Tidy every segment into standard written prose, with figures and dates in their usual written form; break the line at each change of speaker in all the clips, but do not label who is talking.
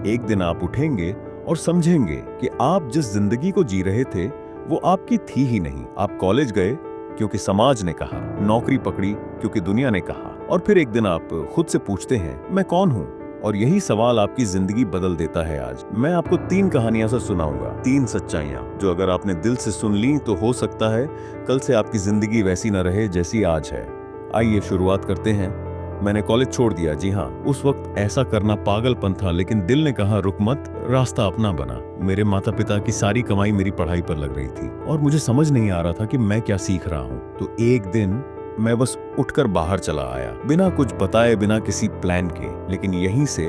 एक दिन आप उठेंगे और समझेंगे कि आप जिस जिंदगी को जी रहे थे वो आपकी थी ही नहीं। आप कॉलेज गए क्योंकि समाज ने कहा, नौकरी पकड़ी क्योंकि दुनिया ने कहा, और फिर एक दिन आप खुद से पूछते हैं, मैं कौन हूँ? और यही सवाल आपकी जिंदगी बदल देता है। आज मैं आपको 3 कहानियां से सुनाऊंगा, 3 सच्चाइयां जो अगर आपने दिल से सुन ली तो हो सकता है कल से आपकी जिंदगी वैसी न रहे जैसी आज है। आइए शुरुआत करते हैं। मैंने कॉलेज छोड़ दिया, जी हाँ, उस वक्त ऐसा करना पागलपन था, लेकिन दिल ने कहा रुक मत, रास्ता अपना बना। मेरे माता पिता की सारी कमाई मेरी पढ़ाई पर लग रही थी और मुझे समझ नहीं आ रहा था कि मैं क्या सीख रहा हूँ। तो एक दिन मैं बस उठकर बाहर चला आया, बिना कुछ बताए, बिना किसी प्लान के। लेकिन यहीं से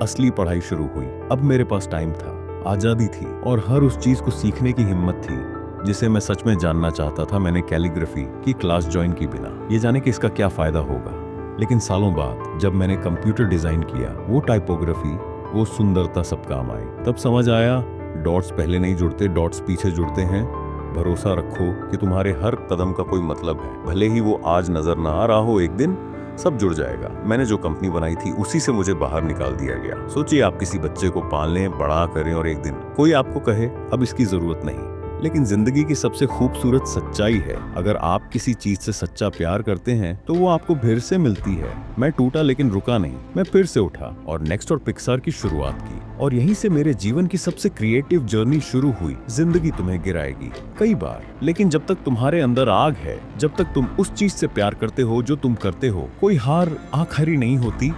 असली पढ़ाई शुरू हुई। अब मेरे पास टाइम था, आजादी थी और हर उस चीज को सीखने की हिम्मत थी जिसे मैं सच में जानना चाहता था। मैंने कैलीग्राफी की क्लास ज्वाइन की बिना ये जाने कि इसका क्या फायदा होगा। लेकिन सालों बाद जब मैंने कंप्यूटर डिजाइन किया, वो टाइपोग्राफी, वो सुंदरता सब काम आई। तब समझ आया डॉट्स पहले नहीं जुड़ते, डॉट्स पीछे जुड़ते हैं। भरोसा रखो कि तुम्हारे हर कदम का कोई मतलब है, भले ही वो आज नजर ना आ रहा हो, एक दिन सब जुड़ जाएगा। मैंने जो कंपनी बनाई थी उसी से मुझे बाहर निकाल दिया गया। सोचिए आप किसी बच्चे को पालें, बड़ा करें और एक दिन कोई आपको कहे अब इसकी जरूरत नहीं। लेकिन जिंदगी की सबसे खूबसूरत सच्चाई है, अगर आप किसी चीज से सच्चा प्यार करते हैं तो वो आपको फिर से मिलती है। मैं टूटा लेकिन रुका नहीं, मैं फिर से उठा और नेक्स्ट और पिक्सार की शुरुआत की। और यहीं से मेरे जीवन की सबसे क्रिएटिव जर्नी शुरू हुई। जिंदगी तुम्हें गिराएगी कई बार, लेकिन जब तक तुम्हारे अंदर आग है, जब तक तुम उस चीज से प्यार करते हो जो तुम करते हो, कोई हार आखिरी नहीं होती।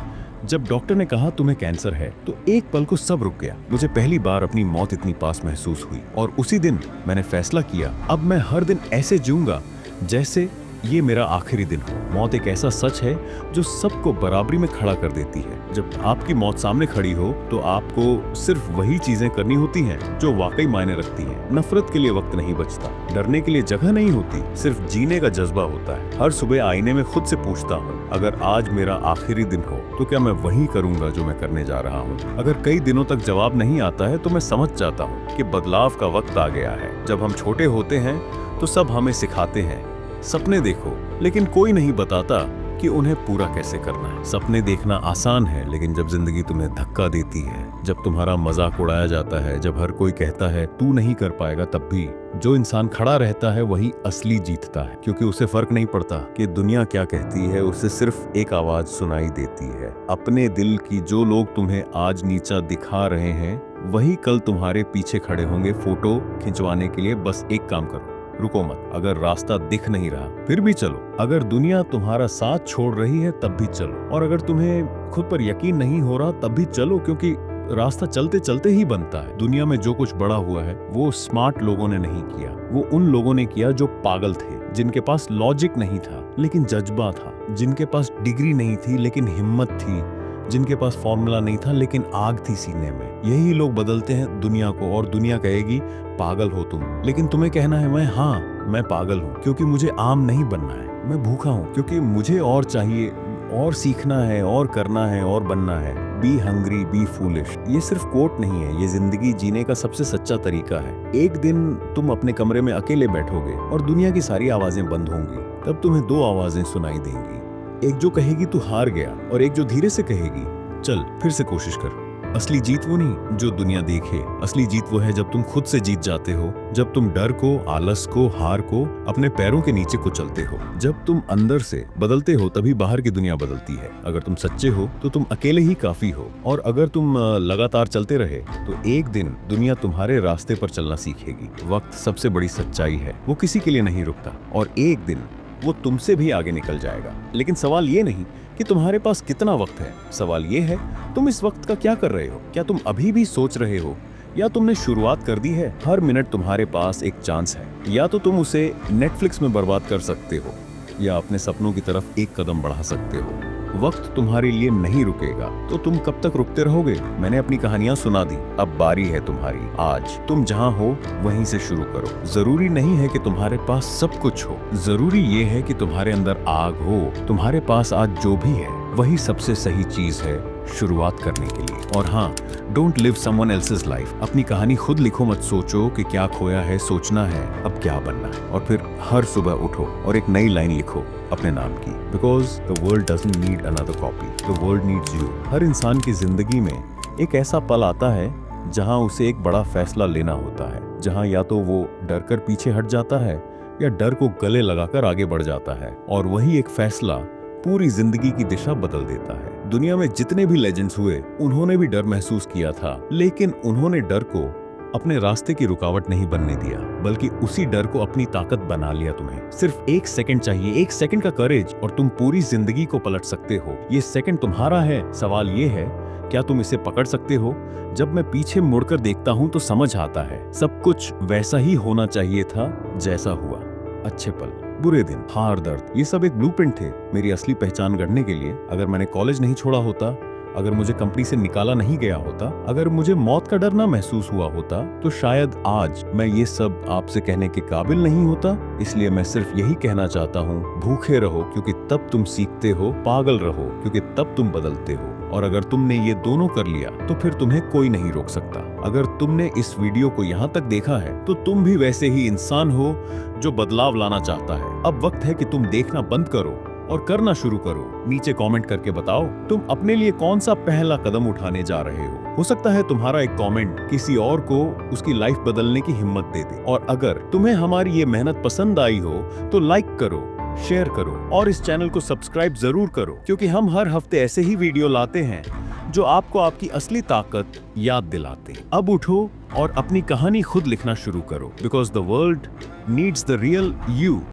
जब डॉक्टर ने कहा तुम्हें कैंसर है तो एक पल को सब रुक गया। मुझे पहली बार अपनी मौत इतनी पास महसूस हुई और उसी दिन मैंने फैसला किया, अब मैं हर दिन ऐसे जीऊंगा जैसे ये मेरा आखिरी दिन हो। मौत एक ऐसा सच है जो सबको बराबरी में खड़ा कर देती है। जब आपकी मौत सामने खड़ी हो तो आपको सिर्फ वही चीजें करनी होती हैं जो वाकई मायने रखती हैं। नफरत के लिए वक्त नहीं बचता, डरने के लिए जगह नहीं होती, सिर्फ जीने का जज्बा होता है। हर सुबह आईने में खुद से पूछता हूँ, अगर आज मेरा आखिरी दिन हो तो क्या मैं वही करूंगा जो मैं करने जा रहा हूँ? अगर कई दिनों तक जवाब नहीं आता है तो मैं समझ जाता हूँ कि बदलाव का वक्त आ गया है। जब हम छोटे होते हैं तो सब हमें सिखाते हैं, सपने देखो, लेकिन कोई नहीं बताता कि उन्हें पूरा कैसे करना है। सपने देखना आसान है, लेकिन जब जिंदगी तुम्हें धक्का देती है, जब तुम्हारा मजाक उड़ाया जाता है, जब हर कोई कहता है तू नहीं कर पाएगा, तब भी जो इंसान खड़ा रहता है वही असली जीतता है। क्योंकि उसे फर्क नहीं पड़ता कि दुनिया क्या कहती है, उसे सिर्फ एक आवाज सुनाई देती है, अपने दिल की। जो लोग तुम्हें आज नीचा दिखा रहे हैं वही कल तुम्हारे पीछे खड़े होंगे फोटो खिंचवाने के लिए। बस एक काम करो, रुको मत। अगर रास्ता दिख नहीं रहा फिर भी चलो, अगर दुनिया तुम्हारा साथ छोड़ रही है तब भी चलो, और अगर तुम्हें खुद पर यकीन नहीं हो रहा तब भी चलो, क्योंकि रास्ता चलते चलते ही बनता है। दुनिया में जो कुछ बड़ा हुआ है वो स्मार्ट लोगों ने नहीं किया, वो उन लोगों ने किया जो पागल थे, जिनके पास लॉजिक नहीं था लेकिन जज्बा था, जिनके पास डिग्री नहीं थी लेकिन हिम्मत थी, जिनके पास फॉर्मूला नहीं था लेकिन आग थी सीने में। यही लोग बदलते हैं दुनिया को, और दुनिया कहेगी पागल हो तुम, लेकिन तुम्हें कहना है मैं पागल हूँ क्योंकि मुझे आम नहीं बनना है। मैं भूखा हूँ क्योंकि मुझे और चाहिए, और सीखना है, और करना है, और बनना है। बी हंग्री, बी फूलिश, ये सिर्फ कोट नहीं है, ये जिंदगी जीने का सबसे सच्चा तरीका है। एक दिन तुम अपने कमरे में अकेले बैठोगे और दुनिया की सारी आवाजें बंद होंगी, तब तुम्हें 2 आवाजें सुनाई देंगी, एक जो कहेगी तू हार गया और एक जो धीरे से कहेगी चल फिर से कोशिश कर। असली जीत वो नहीं जो दुनिया देखे, असली जीत वो है जब तुम खुद से जीत जाते हो, जब तुम डर को, आलस को, हार को अपने पैरों के नीचे कुचलते हो। जब तुम अंदर से बदलते हो तभी बाहर की दुनिया बदलती है। अगर तुम सच्चे हो तो तुम अकेले ही काफी हो, और अगर तुम लगातार चलते रहे तो एक दिन दुनिया तुम्हारे रास्ते पर चलना सीखेगी। वक्त सबसे बड़ी सच्चाई है, वो किसी के लिए नहीं रुकता, और एक दिन वो तुमसे भी आगे निकल जाएगा। लेकिन सवाल ये नहीं कि तुम्हारे पास कितना वक्त है, सवाल ये है तुम इस वक्त का क्या कर रहे हो। क्या तुम अभी भी सोच रहे हो या तुमने शुरुआत कर दी है? हर मिनट तुम्हारे पास एक चांस है, या तो तुम उसे नेटफ्लिक्स में बर्बाद कर सकते हो या अपने सपनों की तरफ एक कदम बढ़ा सकते हो। वक्त तुम्हारे लिए नहीं रुकेगा तो तुम कब तक रुकते रहोगे? मैंने अपनी कहानियां सुना दी, अब बारी है तुम्हारी। आज तुम जहां हो वहीं से शुरू करो। जरूरी नहीं है कि तुम्हारे पास सब कुछ हो, जरूरी ये है कि तुम्हारे अंदर आग हो। तुम्हारे पास आज जो भी है वही सबसे सही चीज है शुरुआत करने के लिए। और हाँ, don't live someone else's life. अपनी कहानी खुद लिखो, मत सोचो कि क्या खोया है, सोचना है अब क्या बनना है। और फिर हर सुबह उठो और एक नई लाइन लिखो अपने नाम की, because the world doesn't need another copy, the world needs you. हर इंसान की जिंदगी में एक ऐसा पल आता है जहां उसे एक बड़ा फैसला लेना होता है, जहां या तो वो डर कर पीछे हट जाता है या डर को गले लगाकर आगे बढ़ जाता है। और वही एक फैसला पूरी जिंदगी की दिशा बदल देता है। दुनिया में जितने भी लेजेंड्स हुए, उन्होंने भी डर महसूस किया था, लेकिन उन्होंने डर को अपने रास्ते की रुकावट नहीं बनने दिया, बल्कि उसी डर को अपनी ताकत बना लिया। तुम्हें सिर्फ 1 सेकंड चाहिए, 1 सेकंड का करेज, और तुम पूरी जिंदगी को पलट सकते हो। ये सेकंड तुम्हारा है। सवाल ये है, क्या तुम इसे पकड़ सकते हो? जब मैं पीछे मुड़कर देखता हूं तो समझ आता है, सब कुछ वैसा ही होना चाहिए था जैसा हुआ। अच्छे पल, बुरे दिन, हार, दर्द, ये सब एक ब्लूप्रिंट थे मेरी असली पहचान गढ़ने के लिए। अगर मैंने कॉलेज नहीं छोड़ा होता, अगर मुझे कंपनी से निकाला नहीं गया होता, अगर मुझे मौत का डर ना महसूस हुआ होता, तो शायद आज मैं ये सब आपसे कहने के काबिल नहीं होता। इसलिए मैं सिर्फ यही कहना चाहता हूँ, भूखे रहो क्योंकि तब तुम सीखते हो, पागल रहो क्योंकि तब तुम बदलते हो। और अगर तुमने ये दोनों कर लिया तो फिर तुम्हें कोई नहीं रोक सकता। अगर तुमने इस वीडियो को यहाँ तक देखा है तो तुम भी वैसे ही इंसान हो जो बदलाव लाना चाहता है। अब वक्त है कि तुम देखना बंद करो और करना शुरू करो। नीचे कमेंट करके बताओ तुम अपने लिए कौन सा पहला कदम उठाने जा रहे हो। सकता है तुम्हारा एक कमेंट किसी और को उसकी लाइफ बदलने की हिम्मत दे दे। और अगर तुम्हें हमारी ये मेहनत पसंद आई हो तो लाइक करो, शेयर करो और इस चैनल को सब्सक्राइब जरूर करो, क्योंकि हम हर हफ्ते ऐसे ही वीडियो लाते हैं जो आपको आपकी असली ताकत याद दिलाते। अब उठो और अपनी कहानी खुद लिखना शुरू करो, because the world needs the real you.